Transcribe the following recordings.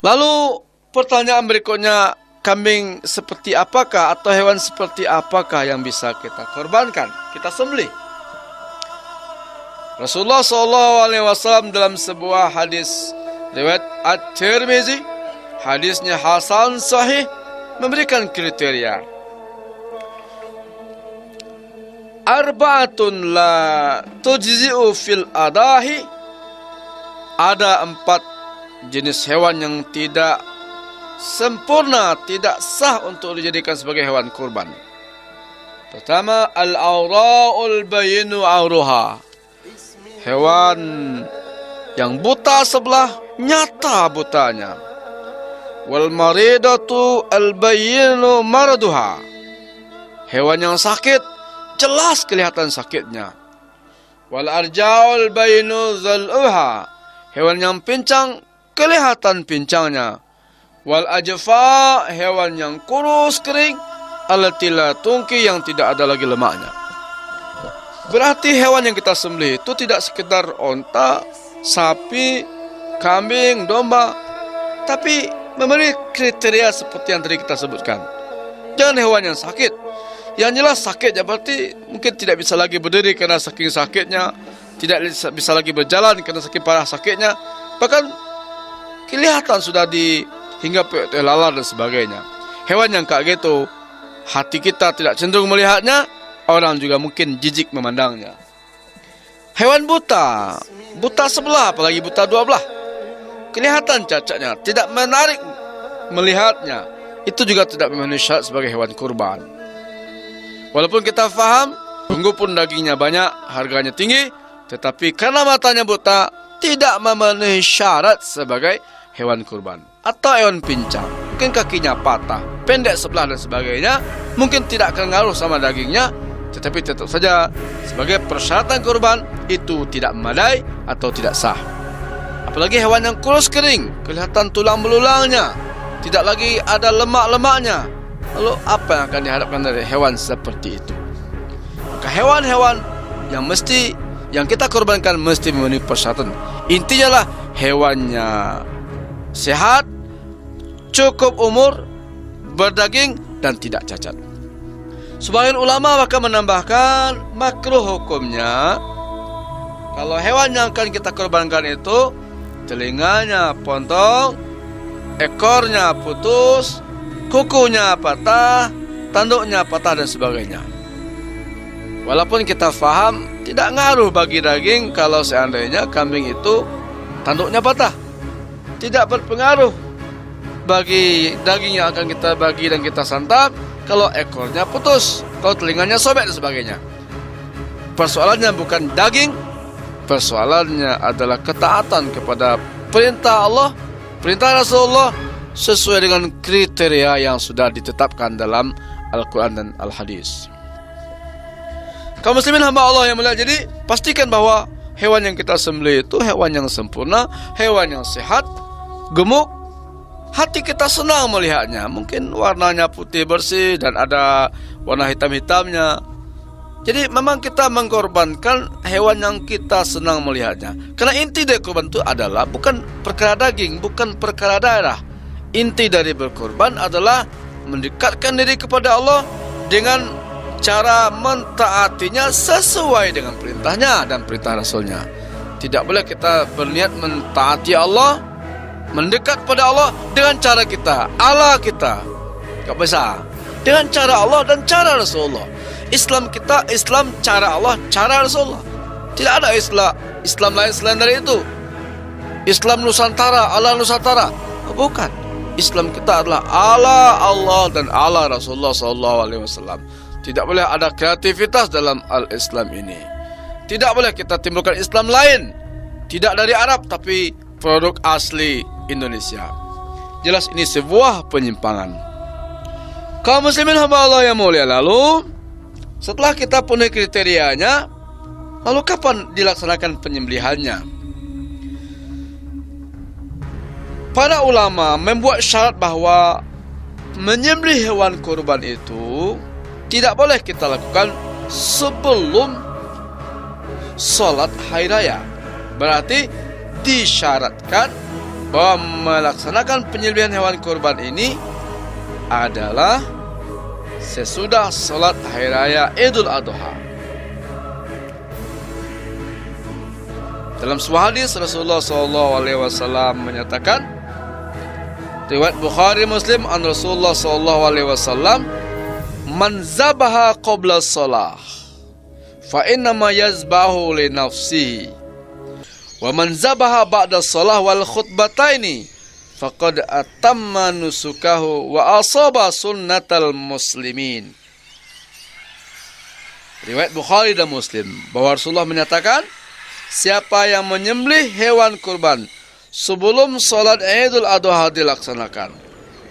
Lalu pertanyaan berikutnya, kambing seperti apakah atau hewan seperti apakah yang bisa kita korbankan, kita sembelih? Rasulullah SAW dalam sebuah hadis riwayat At-Tirmizi, hadisnya hasan sahih, memberikan kriteria arba'atun la tujzi'u fil adahi. Ada 4 jenis hewan yang tidak sempurna, tidak sah untuk dijadikan sebagai hewan kurban. Pertama, al-aura'ul bayinu auruha, hewan yang buta sebelah, nyata butanya. Wal maridatu al-bayinu maraduha, hewan yang sakit, jelas kelihatan sakitnya. Wal arja'ul bayinu zal'uha, hewan yang pincang, kelihatan pincangnya. Wal ajfa, hewan yang kurus kering, allati la tungki, yang tidak ada lagi lemaknya. Berarti hewan yang kita sembelih itu tidak sekedar onta, sapi, kambing, domba, tapi memenuhi kriteria seperti yang tadi kita sebutkan. Jangan hewan yang sakit. Yang jelas sakitnya berarti mungkin tidak bisa lagi berdiri karena saking sakitnya, tidak bisa lagi berjalan karena saking parah sakitnya, bahkan kelihatan sudah hingga lalar dan sebagainya. Hewan yang kayak gitu, hati kita tidak cenderung melihatnya, orang juga mungkin jijik memandangnya. Hewan buta, buta sebelah, apalagi buta 2 belah, kelihatan cacatnya, tidak menarik melihatnya, itu juga tidak memenuhi syarat sebagai hewan kurban. Walaupun kita faham, tunggu pun dagingnya banyak, harganya tinggi, tetapi karena matanya buta, tidak memenuhi syarat sebagai hewan kurban. Atau hewan pincang, mungkin kakinya patah, pendek sebelah dan sebagainya, mungkin tidak akan ngaruh sama dagingnya, tetapi tetap saja sebagai persyaratan kurban itu tidak memadai atau tidak sah. Apalagi hewan yang kurus kering, kelihatan tulang belulangnya, tidak lagi ada lemak-lemaknya. Lalu apa yang akan diharapkan dari hewan seperti itu? Maka hewan-hewan yang kita korbankan mesti memenuhi persyaratan. Intinya lah hewannya sehat, cukup umur, berdaging, dan tidak cacat. Sebagian ulama bahkan menambahkan makruh hukumnya kalau hewan yang akan kita korbankan itu telinganya potong, ekornya putus, kukunya patah, tanduknya patah dan sebagainya. Walaupun kita faham tidak ngaruh bagi daging kalau seandainya kambing itu tanduknya patah, tidak berpengaruh bagi daging yang akan kita bagi dan kita santap kalau ekornya putus, kalau telinganya sobek dan sebagainya. Persoalannya bukan daging, persoalannya adalah ketaatan kepada perintah Allah, perintah Rasulullah sesuai dengan kriteria yang sudah ditetapkan dalam Al-Quran dan Al-Hadis. Kaum muslimin hamba Allah yang mulia, jadi pastikan bahwa hewan yang kita sembelih itu hewan yang sempurna, hewan yang sehat, gemuk, hati kita senang melihatnya. Mungkin warnanya putih bersih dan ada warna hitam-hitamnya. Jadi memang kita mengkorbankan hewan yang kita senang melihatnya. Karena inti dari korban itu adalah bukan perkara daging, bukan perkara darah. Inti dari berkorban adalah mendekatkan diri kepada Allah dengan cara mentaatinya sesuai dengan perintahnya dan perintah Rasulnya. Tidak boleh kita berniat mentaati Allah, mendekat pada Allah dengan cara kita, ala kita. Tak bisa. Dengan cara Allah dan cara Rasulullah. Islam kita, Islam cara Allah, cara Rasulullah. Tidak ada Islam lain selain dari itu. Islam Nusantara, ala Nusantara. Bukan. Islam kita adalah ala Allah dan ala Rasulullah SAW. Tidak boleh ada kreativitas dalam al-Islam ini. Tidak boleh kita timbulkan Islam lain, tidak dari Arab tapi produk asli Indonesia. Jelas ini sebuah penyimpangan. Kaum muslimin hamba Allah yang mulia, lalu setelah kita penuhi kriterianya, lalu kapan dilaksanakan penyembelihannya? Para ulama membuat syarat bahwa menyembelih hewan kurban itu tidak boleh kita lakukan sebelum sholat hari raya. Berarti disyaratkan bahwa melaksanakan penyembelihan hewan kurban ini adalah sesudah salat hari raya Idul Adha. Dalam sebuah hadis Rasulullah SAW menyatakan, riwayat Bukhari Muslim an Rasulullah SAW, man zabaha qabla shalah fa innama yazbahu li nafsihi wa man zabaha ba'da shalah wal khutbataini faqad atamma nusukahu wa asaba sunnatal muslimin. Riwayat Bukhari dan Muslim bahwa Rasulullah menyatakan, siapa yang menyembelih hewan kurban sebelum salat Idul Adha dilaksanakan,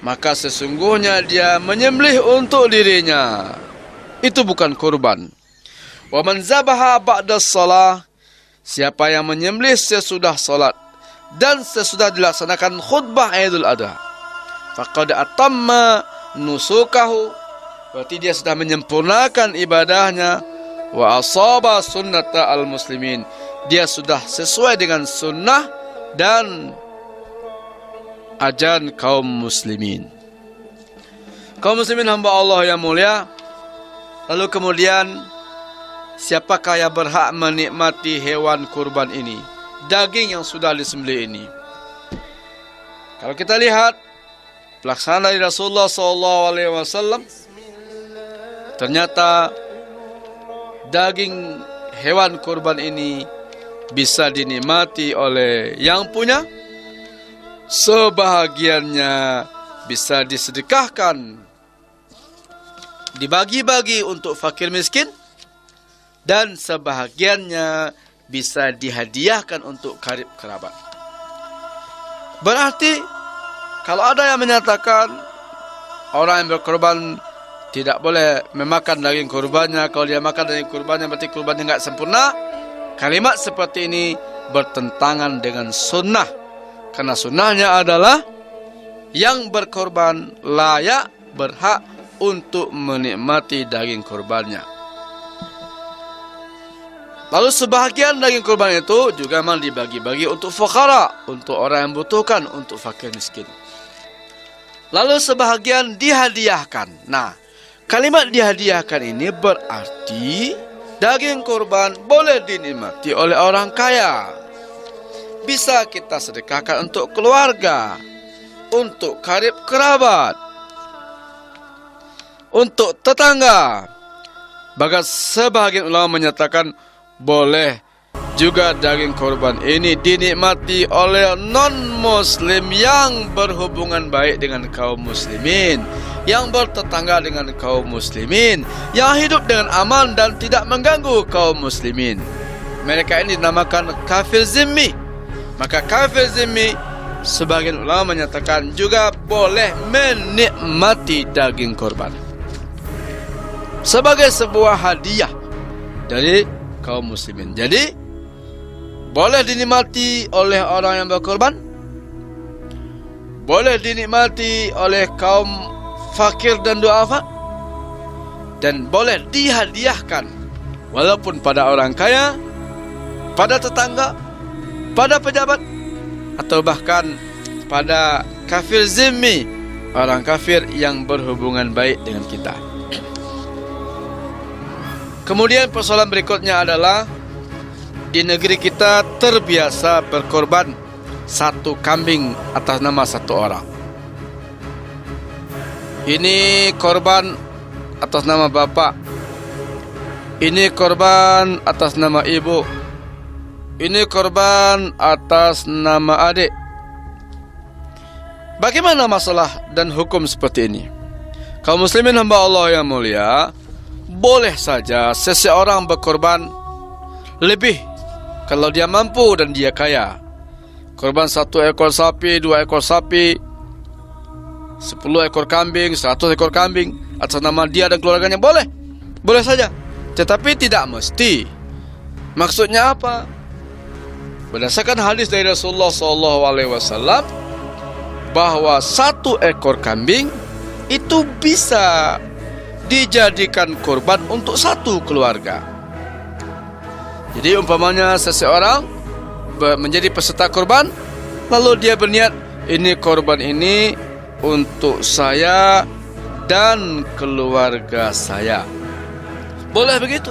maka sesungguhnya dia menyembelih untuk dirinya. Itu bukan kurban. Wa man zabaha ba'da shalah, siapa yang menyembelih sesudah salat dan sesudah dilaksanakan khutbah Idul Adha, faqad atamma nusukahu, berarti dia sudah menyempurnakan ibadahnya. Wa asaba sunnata al-muslimin, dia sudah sesuai dengan sunnah dan ajaran kaum muslimin. Kaum muslimin hamba Allah yang mulia, lalu kemudian siapakah yang berhak menikmati hewan kurban ini, daging yang sudah disembelih ini? Kalau kita lihat pelaksanaan dari Rasulullah SAW, ternyata daging hewan kurban ini bisa dinikmati oleh yang punya, sebahagiannya bisa disedekahkan, dibagi-bagi untuk fakir miskin, dan sebahagiannya bisa dihadiahkan untuk karib kerabat. Berarti kalau ada yang menyatakan orang yang berkorban tidak boleh memakan daging kurbannya, kalau dia makan daging kurbannya berarti kurbannya enggak sempurna, kalimat seperti ini bertentangan dengan sunnah. Karena sunnahnya adalah yang berkorban layak, berhak untuk menikmati daging kurbannya. Lalu sebahagian daging kurban itu juga memang dibagi-bagi untuk fuqara, untuk orang yang membutuhkan, untuk fakir miskin. Lalu sebahagian dihadiahkan. Nah, kalimat dihadiahkan ini berarti daging kurban boleh dinikmati oleh orang kaya. Bisa kita sedekahkan untuk keluarga, untuk karib kerabat, untuk tetangga. Bahkan sebahagian ulama menyatakan boleh juga daging kurban ini dinikmati oleh non-muslim yang berhubungan baik dengan kaum muslimin, yang bertetangga dengan kaum muslimin, yang hidup dengan aman dan tidak mengganggu kaum muslimin. Mereka ini dinamakan kafir zimmi. Maka kafir zimmi, sebagian ulama menyatakan juga boleh menikmati daging kurban sebagai sebuah hadiah dari kaum muslimin. Jadi boleh dinikmati oleh orang yang berkorban, boleh dinikmati oleh kaum fakir dan duafa, dan boleh dihadiahkan walaupun pada orang kaya, pada tetangga, pada pejabat, atau bahkan pada kafir zimmi, orang kafir yang berhubungan baik dengan kita. Kemudian persoalan berikutnya adalah di negeri kita terbiasa berkorban satu kambing atas nama satu orang. Ini korban atas nama bapak, ini korban atas nama ibu, ini korban atas nama adik. Bagaimana masalah dan hukum seperti ini? Kaum muslimin hamba Allah yang mulia, boleh saja seseorang berkorban lebih kalau dia mampu dan dia kaya. Korban 1 ekor sapi, 2 ekor sapi, 10 ekor kambing, 100 ekor kambing atas nama dia dan keluarganya, boleh. Boleh saja. Tetapi tidak mesti. Maksudnya apa? Berdasarkan hadis dari Rasulullah SAW, bahwa 1 ekor kambing itu bisa dijadikan korban untuk 1 keluarga. Jadi umpamanya seseorang menjadi peserta korban Lalu dia berniat, ini korban ini untuk saya dan keluarga saya. Boleh begitu.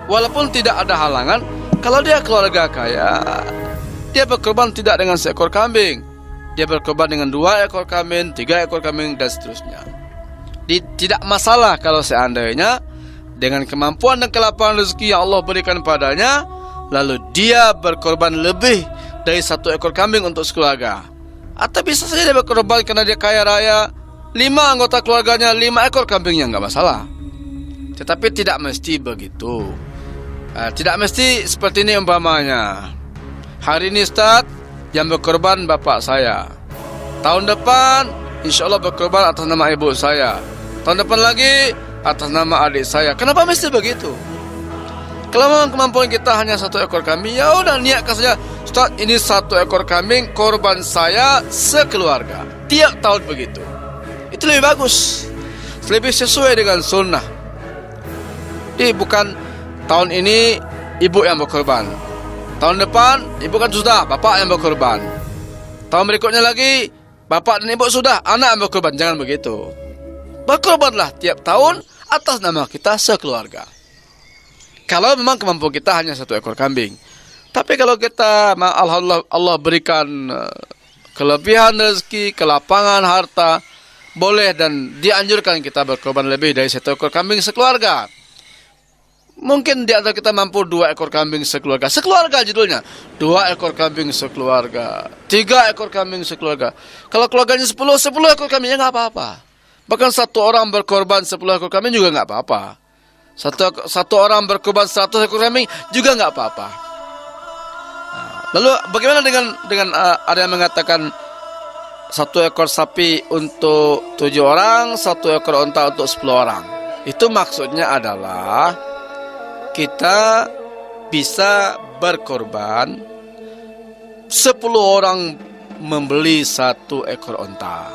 Walaupun tidak ada halangan, kalau dia keluarga kaya, dia berkorban tidak dengan seekor kambing, dia berkorban dengan 2 ekor kambing, 3 ekor kambing, dan seterusnya. Tidak masalah kalau seandainya dengan kemampuan dan kelapangan rezeki yang Allah berikan padanya, lalu dia berkorban lebih dari 1 ekor kambing untuk sekeluarga. Atau bisa saja dia berkorban karena dia kaya raya, 5 anggota keluarganya 5 ekor kambingnya, nggak masalah. Tetapi tidak mesti begitu. Tidak mesti seperti ini umpamanya. Hari ini Ustaz, yang berkorban bapak saya. Tahun depan insya Allah berkorban atas nama ibu saya. Tahun depan lagi atas nama adik saya. Kenapa mesti begitu? Kalau memang kemampuan kita hanya 1 ekor kambing, ya udah niatkan saja, Ustaz, ini 1 ekor kambing korban saya sekeluarga. Tiap tahun begitu. Itu lebih bagus, lebih sesuai dengan sunnah. Jadi bukan tahun ini ibu yang berkorban, tahun depan ibu kan sudah, bapak yang berkorban, tahun berikutnya lagi bapak dan ibu sudah, anak yang berkorban. Jangan begitu. Berkorbanlah tiap tahun atas nama kita sekeluarga. Kalau memang kemampuan kita hanya 1 ekor kambing. Tapi kalau kita, alhamdulillah, Allah berikan kelebihan rezeki, kelapangan harta, boleh dan dianjurkan kita berkorban lebih dari 1 ekor kambing sekeluarga. Mungkin di antara kita mampu 2 ekor kambing sekeluarga. Sekeluarga judulnya. 2 ekor kambing sekeluarga, 3 ekor kambing sekeluarga. Kalau keluarganya 10 ekor kambing, ya nggak apa-apa. Bahkan 1 orang berkorban 10 ekor kambing juga nggak apa-apa. Satu orang berkorban 100 ekor kambing juga nggak apa-apa. Lalu bagaimana dengan ada yang mengatakan 1 ekor sapi untuk 7 orang, 1 ekor unta untuk 10 orang. Itu maksudnya adalah kita bisa berkorban 10 orang membeli 1 ekor unta,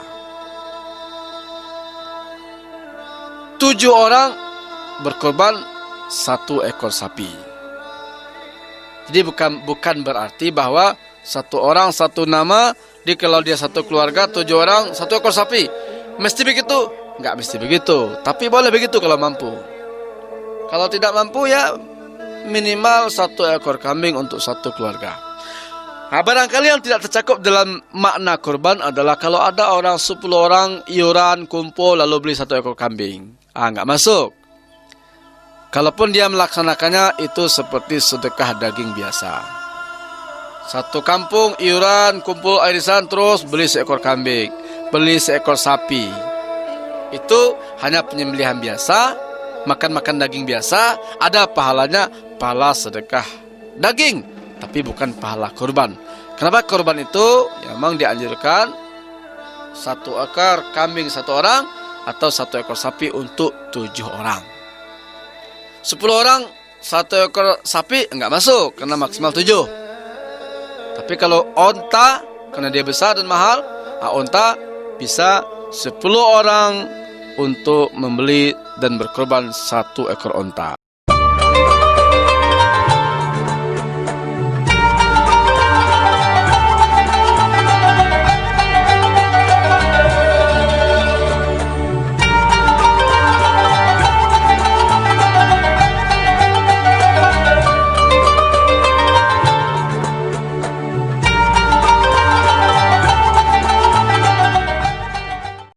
7 orang berkorban 1 ekor sapi. Jadi bukan berarti bahwa 1 orang 1 nama, kalau dia 1 keluarga 7 orang 1 ekor sapi. Mesti begitu? Enggak mesti begitu. Tapi boleh begitu kalau mampu. Kalau tidak mampu, ya minimal 1 ekor kambing untuk 1 keluarga. Nah, barangkali yang tidak tercakup dalam makna kurban adalah kalau ada orang 10 orang iuran kumpul lalu beli 1 ekor kambing. Nggak masuk. Kalaupun dia melaksanakannya, itu seperti sedekah daging biasa. 1 kampung iuran kumpul arisan terus beli 1 ekor kambing, beli 1 ekor sapi. Itu hanya penyembelihan biasa, makan daging biasa, ada pahalanya, pahala sedekah daging, tapi bukan pahala kurban. Kenapa kurban itu? Ya, memang dianjurkan 1 ekor kambing 1 orang atau 1 ekor sapi untuk 7 orang. 10 orang 1 ekor sapi enggak masuk karena maksimal 7. Tapi kalau onta, karena dia besar dan mahal, onta bisa 10 orang untuk membeli dan berkorban 1 ekor onta.